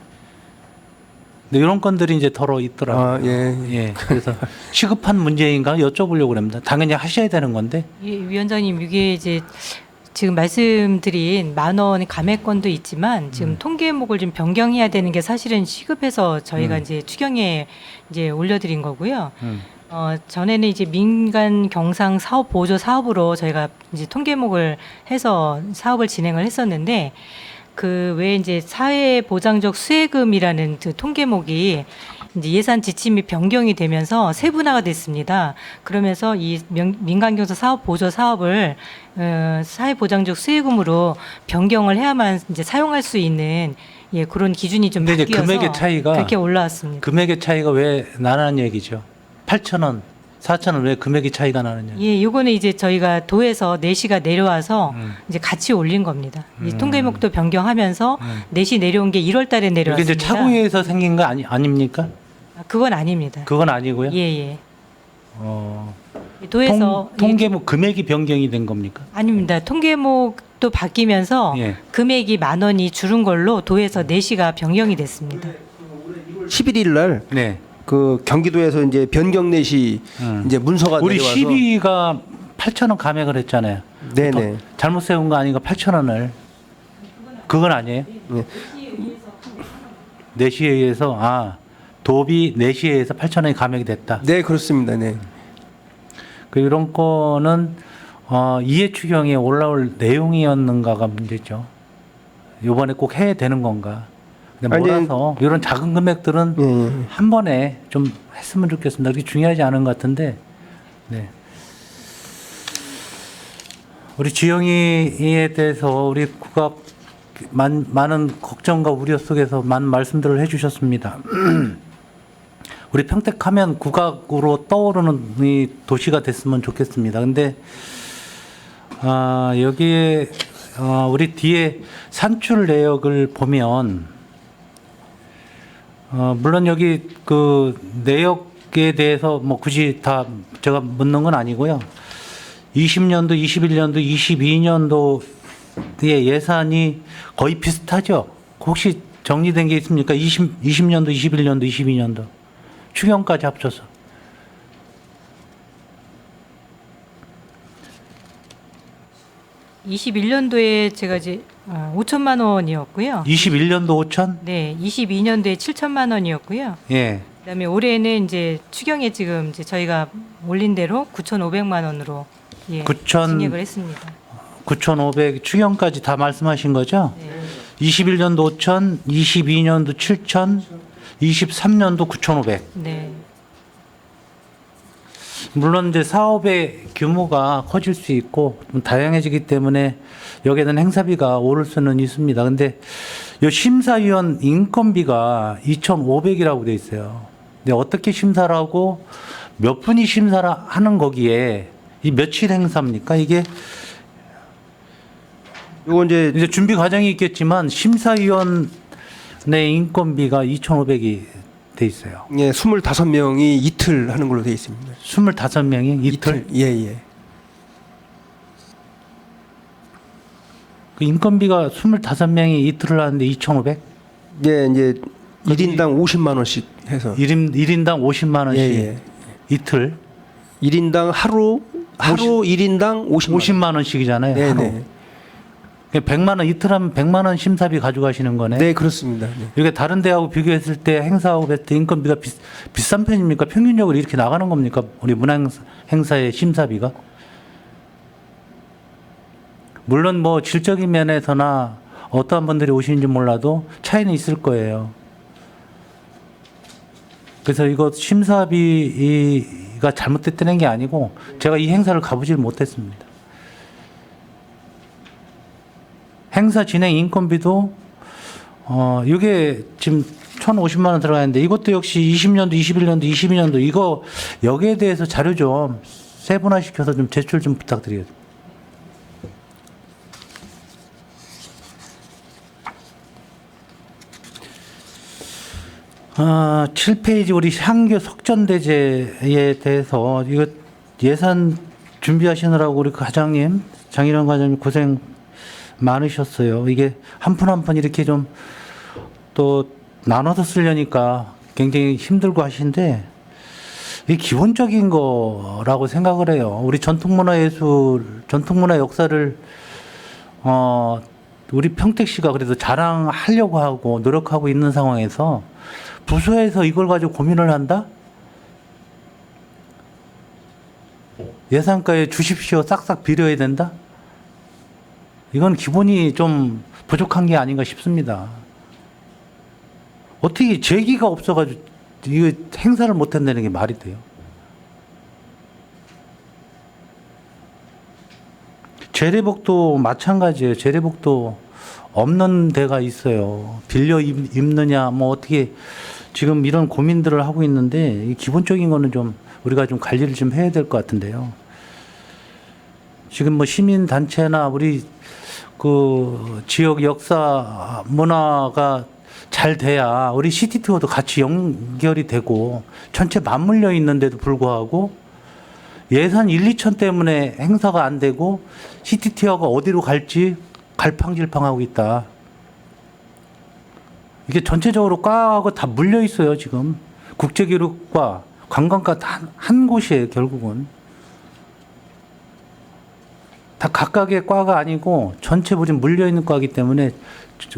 근데 이런 건들이 이제 덜어 있더라고요. 예. 그래서 시급한 문제인가 여쭤보려고 합니다. 당연히 하셔야 되는 건데. 예, 위원장님 이게 이제 지금 말씀드린 10,000원 감액권도 있지만 지금 통계목을 좀 변경해야 되는 게 사실은 시급해서 저희가 이제 추경에 이제 올려드린 거고요. 전에는 이제 민간 경상 사업 보조 사업으로 저희가 이제 통계목을 해서 사업을 진행을 했었는데 그 외에 이제 사회보장적 수혜금이라는 그 통계목이 이제 예산 지침이 변경이 되면서 세분화가 됐습니다. 그러면서 이 민간경사 사업 보조 사업을 사회보장적 수혜금으로 변경을 해야만 이제 사용할 수 있는 그런 기준이 좀 근데 이제 바뀌어서 금액의 차이가 그렇게 올라왔습니다. 금액의 차이가 왜 나는 얘기죠? 8,000원, 4,000원 왜 금액이 차이가 나느냐? 예, 요거는 이제 저희가 도에서 내시가 내려와서 이제 같이 올린 겁니다. 이 통계목도 변경하면서 내시 내려온 게 1월 달에 이게 내려왔습니다. 이제 차후에서 생긴 거 아닙니까? 그건 아닙니다. 그건 아니고요. 예. 도에서 통계목 금액이 변경이 된 겁니까? 아닙니다. 통계목도 바뀌면서 예. 금액이 10,000원이 줄은 걸로 도에서 내시가 변경이 됐습니다. 11일 날 네. 그 경기도에서 이제 변경 내시 이제 문서가 우리 내려와서 12가 8,000원 감액을 했잖아요. 네네. 잘못 세운 거 아닌가 8,000원을. 그건 아니에요? 네. 내시에 의해서 도비 내시에 의해서 8,000원이 감액이 됐다. 네, 그렇습니다. 네. 그 이런 거는 이해 추경에 올라올 내용이었는가가 문제죠. 이번에 꼭 해야 되는 건가? 근데 아니, 몰라서 이런 작은 금액들은 예, 예. 한 번에 좀 했으면 좋겠습니다. 그게 중요하지 않은 것 같은데. 네. 우리 지영이에 대해서 우리 국악 많은 걱정과 우려 속에서 많은 말씀들을 해주셨습니다. 우리 평택하면 국악으로 떠오르는 이 도시가 됐으면 좋겠습니다. 근데 여기에 우리 뒤에 산출 내역을 보면 물론 여기 그 내역에 대해서 뭐 굳이 다 제가 묻는 건 아니고요. 20년도, 21년도, 22년도의 예산이 거의 비슷하죠. 혹시 정리된 게 있습니까? 20년도, 21년도, 22년도 추경까지 합쳐서. (21년도에) 제가 이제 5천만 원이었고요. 21년도 5천? 네, 22년도에 7천만 원이었고요. 예. 그다음에 올해는 이제 추경에 지금 이제 저희가 올린 대로 9,500만 원으로 9천 증액을 했습니다. 9,500 추경까지 다 말씀하신 거죠? 네. 21년도 5천, 22년도 7천, 23년도 9,500. 네. 물론 이제 사업의 규모가 커질 수 있고 좀 다양해지기 때문에 여기에는 행사비가 오를 수는 있습니다. 근데 이 심사위원 인건비가 2,500이라고 돼 있어요. 근데 어떻게 심사를 하고 몇 분이 심사를 하는 거기에 이 며칠 행사입니까? 이게 요거 이제 준비 과정이 있겠지만 심사위원의 인건비가 2,500이 돼 있어요. 예, 25명이 이틀 하는 걸로 돼 있습니다. 25명이 이틀? 예, 예. 그 인건비가 25명이 이틀을 하는데 2,500? 예, 이제 1인당 50만 원씩 해서 1인당 50만 원씩 예, 예. 이틀? 1인당 하루 1인당 50만 원씩이잖아요. 네, 하루. 네. 100만 원 이틀 하면 100만 원 심사비 가져가시는 거네. 네, 그렇습니다. 네. 이게 다른 데하고 비교했을 때 행사하고 했을 때 인건비가 비싼 편입니까? 평균적으로 이렇게 나가는 겁니까? 우리 문화행사의 심사비가? 물론 뭐 질적인 면에서나 어떠한 분들이 오시는지 몰라도 차이는 있을 거예요. 그래서 이거 심사비가 잘못됐다는 게 아니고 제가 이 행사를 가보질 못했습니다. 행사 진행 인건비도 이게 지금 1,050만 원 들어가는데 이것도 역시 20년도, 21년도, 22년도 이거 여기에 대해서 자료 좀 세분화시켜서 좀 제출 좀 부탁드리겠습니다. 7페이지 우리 향교 석전대제에 대해서 이거 예산 준비하시느라고 우리 과장님, 장일원 과장님 고생 많으셨어요. 이게 한 푼 한 푼 이렇게 좀 또 나눠서 쓰려니까 굉장히 힘들고 하신데 이게 기본적인 거라고 생각을 해요. 우리 전통문화예술, 전통문화 역사를 우리 평택시가 그래도 자랑하려고 하고 노력하고 있는 상황에서 부서에서 이걸 가지고 고민을 한다? 예산가에 주십시오. 싹싹 빌어야 된다? 이건 기본이 좀 부족한 게 아닌가 싶습니다. 어떻게 재기가 없어가지고 이거 행사를 못 한다는 게 말이 돼요? 재래복도 마찬가지예요. 재래복도 없는 데가 있어요. 빌려 입느냐, 뭐 어떻게 지금 이런 고민들을 하고 있는데 기본적인 거는 좀 우리가 좀 관리를 좀 해야 될 것 같은데요. 지금 뭐 시민 단체나 우리 그 지역 역사 문화가 잘 돼야 우리 시티 투어도 같이 연결이 되고 전체 맞물려 있는데도 불구하고 예산 1, 2천 때문에 행사가 안 되고 시티 투어가 어디로 갈지 갈팡질팡하고 있다. 이게 전체적으로 꽉하고 다 물려 있어요, 지금. 국제교육과 관광과 다 한 곳이에요, 결국은. 다 각각의 과가 아니고 전체 우리 물려 있는 과이기 때문에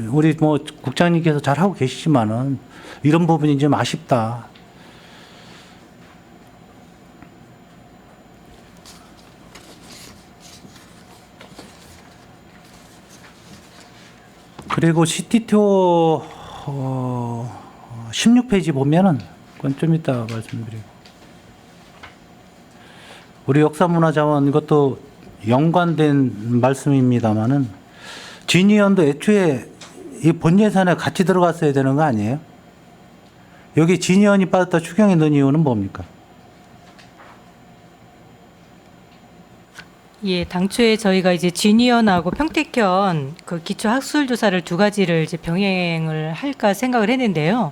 우리 뭐 국장님께서 잘 하고 계시지만은 이런 부분이 좀 아쉽다. 그리고 CT2 16페이지 보면은 그건 좀 이따 말씀드리고 우리 역사문화자원 이것도 연관된 말씀입니다만은 진위원도 애초에 이 본 예산에 같이 들어갔어야 되는 거 아니에요? 여기 진위원이 빠졌다 추경에 넣은 이유는 뭡니까? 예, 당초에 저희가 이제 진위원하고 평택현 그 기초 학술 조사를 두 가지를 이제 병행을 할까 생각을 했는데요.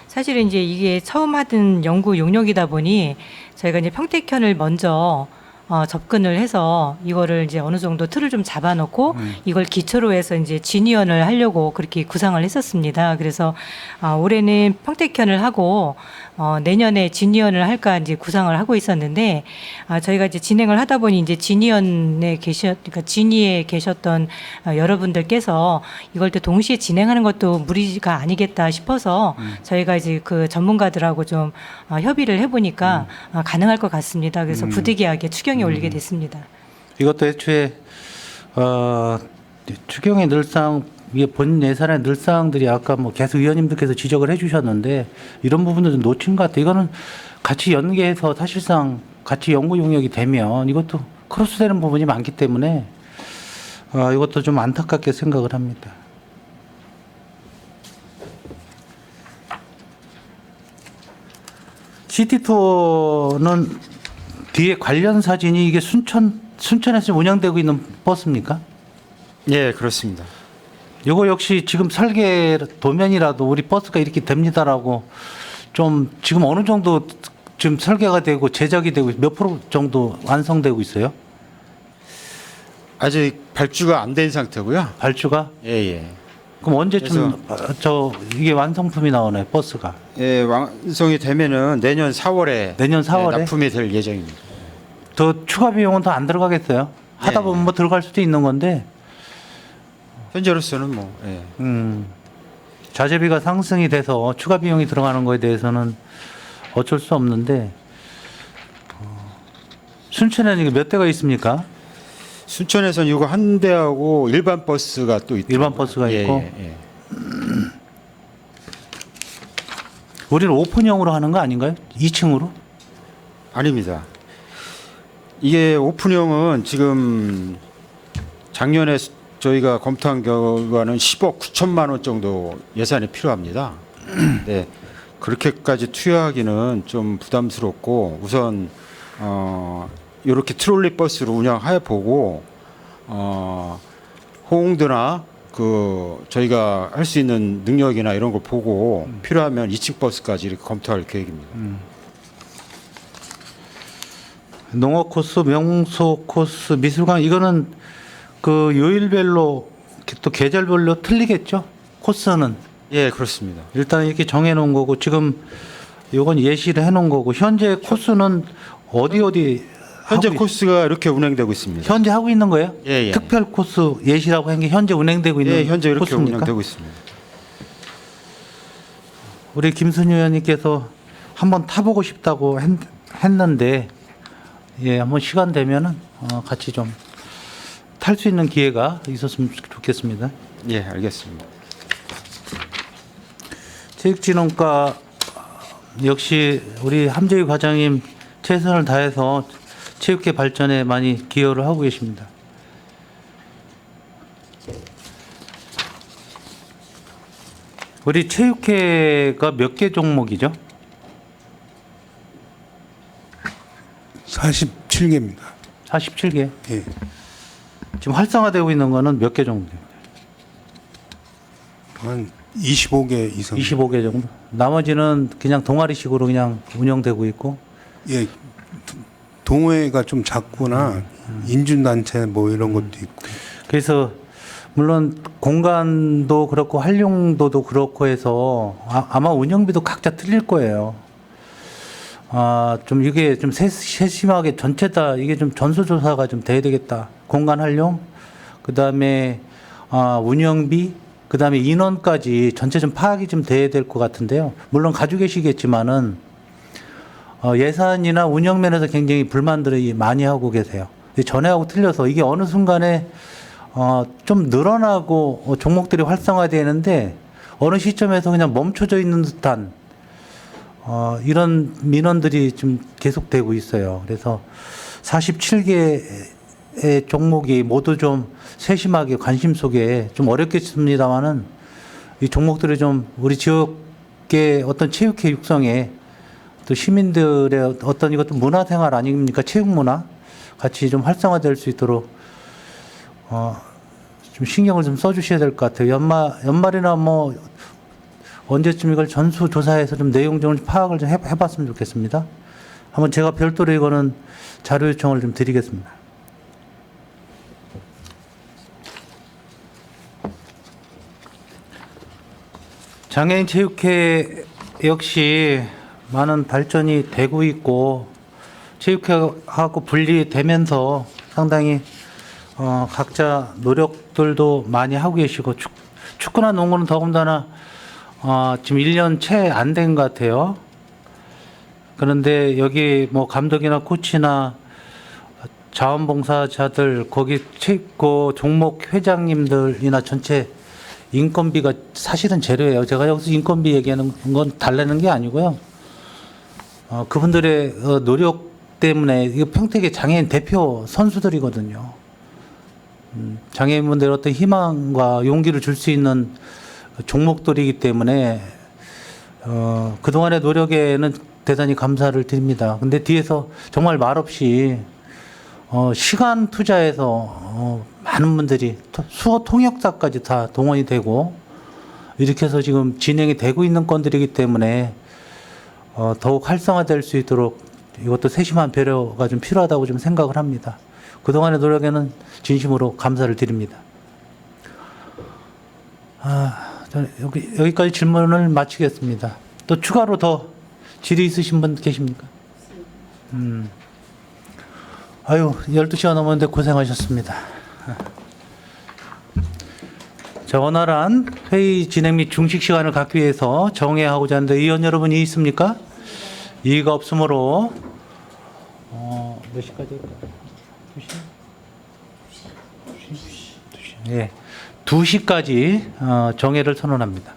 사실은 이제 이게 처음 하던 연구 용역이다 보니 저희가 이제 평택현을 먼저 접근을 해서 이거를 이제 어느 정도 틀을 좀 잡아놓고 이걸 기초로 해서 이제 진위원을 하려고 그렇게 구상을 했었습니다. 그래서 올해는 평택현을 하고 내년에 진위원을 할까 이제 구상을 하고 있었는데 저희가 이제 진행을 하다 보니 이제 그러니까 진위에 계셨던 여러분들께서 이걸 또 동시에 진행하는 것도 무리가 아니겠다 싶어서 저희가 이제 그 전문가들하고 좀 협의를 해보니까 가능할 것 같습니다. 그래서 부득이하게 추경에 올리게 됐습니다. 이것도 애초에 추경의 늘상 이게 본 예산의 늘상들이 아까 뭐 계속 의원님들께서 지적을 해주셨는데 이런 부분도 좀 놓친 것 같아요. 이거는 같이 연계해서 사실상 같이 연구 용역이 되면 이것도 크로스되는 부분이 많기 때문에 이것도 좀 안타깝게 생각을 합니다. 시티투어는 뒤에 관련 사진이 이게 순천에서 운영되고 있는 버스입니까? 예, 그렇습니다. 이거 역시 지금 설계 도면이라도 우리 버스가 이렇게 됩니다라고 좀 지금 어느 정도 지금 설계가 되고 제작이 되고 몇 프로 정도 완성되고 있어요? 아직 발주가 안 된 상태고요. 발주가? 예, 예. 그럼 언제쯤 이게 완성품이 나오나요, 버스가? 예, 완성이 되면은 내년 4월에 내년 4월에? 납품이 될 예정입니다. 더 추가 비용은 더 안 들어가겠어요? 하다 예. 보면 뭐 들어갈 수도 있는 건데 현재로서는 뭐 예. 자재비가 상승이 돼서 추가 비용이 들어가는 거에 대해서는 어쩔 수 없는데 순천에는 이게 몇 대가 있습니까? 순천에서는 이거 한 대하고 일반 버스가 또 있고 일반 버스가 있고? 예, 예. 우리는 오픈형으로 하는 거 아닌가요? 2층으로? 아닙니다. 이게 오픈형은 지금 작년에 저희가 검토한 결과는 10억 9천만 원 정도 예산이 필요합니다. 네, 그렇게까지 투여하기는 좀 부담스럽고 우선 이렇게 트롤리 버스로 운영해 보고 호응도나 그 저희가 할 수 있는 능력이나 이런 걸 보고 필요하면 2층 버스까지 이렇게 검토할 계획입니다. 농업 코스, 명소 코스, 미술관 이거는 그 요일별로 또 계절별로 틀리겠죠? 코스는 예, 그렇습니다. 일단 이렇게 정해 놓은 거고 지금 요건 예시를 해 놓은 거고 현재 코스는 어디 현재 하고 코스가 이렇게 운행되고 있습니다. 현재 하고 있는 거예요? 예, 예. 특별 코스 예시라고 한 게 현재 운행되고 있는 예, 현재 이렇게 코스입니까? 운영되고 있습니다. 우리 김순희 의원님께서 한번 타보고 싶다고 했는데 예, 한번 시간 되면은 같이 좀 탈 수 있는 기회가 있었으면 좋겠습니다. 예, 알겠습니다. 체육진흥과 역시 우리 함재희 과장님 최선을 다해서 체육계 발전에 많이 기여를 하고 계십니다. 우리 체육회가 몇 개 종목이죠? 47개입니다. 47개. 예. 지금 활성화되고 있는 거는 몇 개 정도? 한 25개 이상. 25개 정도. 나머지는 그냥 동아리식으로 그냥 운영되고 있고. 예. 동호회가 좀 작거나 인준단체 뭐 이런 것도 있고. 그래서 물론 공간도 그렇고 활용도도 그렇고 해서 아마 운영비도 각자 틀릴 거예요. 좀 이게 좀 세심하게 전체 다 이게 좀 전수조사가 좀 돼야 되겠다. 공간 활용, 그 다음에 운영비, 그 다음에 인원까지 전체 좀 파악이 좀 돼야 될 것 같은데요. 물론 가지고 계시겠지만은 예산이나 운영 면에서 굉장히 불만들이 많이 하고 계세요. 전에하고 틀려서 이게 어느 순간에 좀 늘어나고 종목들이 활성화되는데 어느 시점에서 그냥 멈춰져 있는 듯한 이런 민원들이 좀 계속되고 있어요. 그래서 47개의 종목이 모두 좀 세심하게 관심 속에 좀 어렵겠습니다만은 이 종목들이 좀 우리 지역의 어떤 체육회 육성에 또 시민들의 어떤 이것도 문화생활 아닙니까? 체육문화 같이 좀 활성화될 수 있도록 좀 신경을 좀 써주셔야 될 것 같아요. 연말이나 뭐 언제쯤 이걸 전수조사해서 좀 내용 좀 파악을 좀 해봤으면 좋겠습니다. 한번 제가 별도로 이거는 자료 요청을 좀 드리겠습니다. 장애인 체육회 역시 많은 발전이 되고 있고 체육회하고 분리되면서 상당히 각자 노력들도 많이 하고 계시고 축구나 농구는 더군다나 지금 1년 채 안 된 것 같아요. 그런데 여기 뭐 감독이나 코치나 자원봉사자들 거기 체육고 종목 회장님들이나 전체 인건비가 사실은 제로예요. 제가 여기서 인건비 얘기하는 건 달래는 게 아니고요. 그분들의 노력 때문에 이거 평택의 장애인 대표 선수들이거든요. 장애인분들 어떤 희망과 용기를 줄 수 있는 종목들이기 때문에 그동안의 노력에는 대단히 감사를 드립니다. 근데 뒤에서 정말 말없이 시간 투자해서 많은 분들이 수어 통역사까지 다 동원이 되고 이렇게 해서 지금 진행이 되고 있는 건들이기 때문에 더욱 활성화될 수 있도록 이것도 세심한 배려가 좀 필요하다고 좀 생각을 합니다. 그동안의 노력에는 진심으로 감사를 드립니다. 저는 여기까지 질문을 마치겠습니다. 또 추가로 더 질의 있으신 분 계십니까? 아유, 12시가 넘었는데 고생하셨습니다. 자, 원활한 회의 진행 및 중식 시간을 갖기 위해서 정회하고자 하는데 의원 여러분이 있습니까? 이의가 없으므로 몇 시까지 할까요? 2시? 2시. 예, 2시까지 정회를 선언합니다.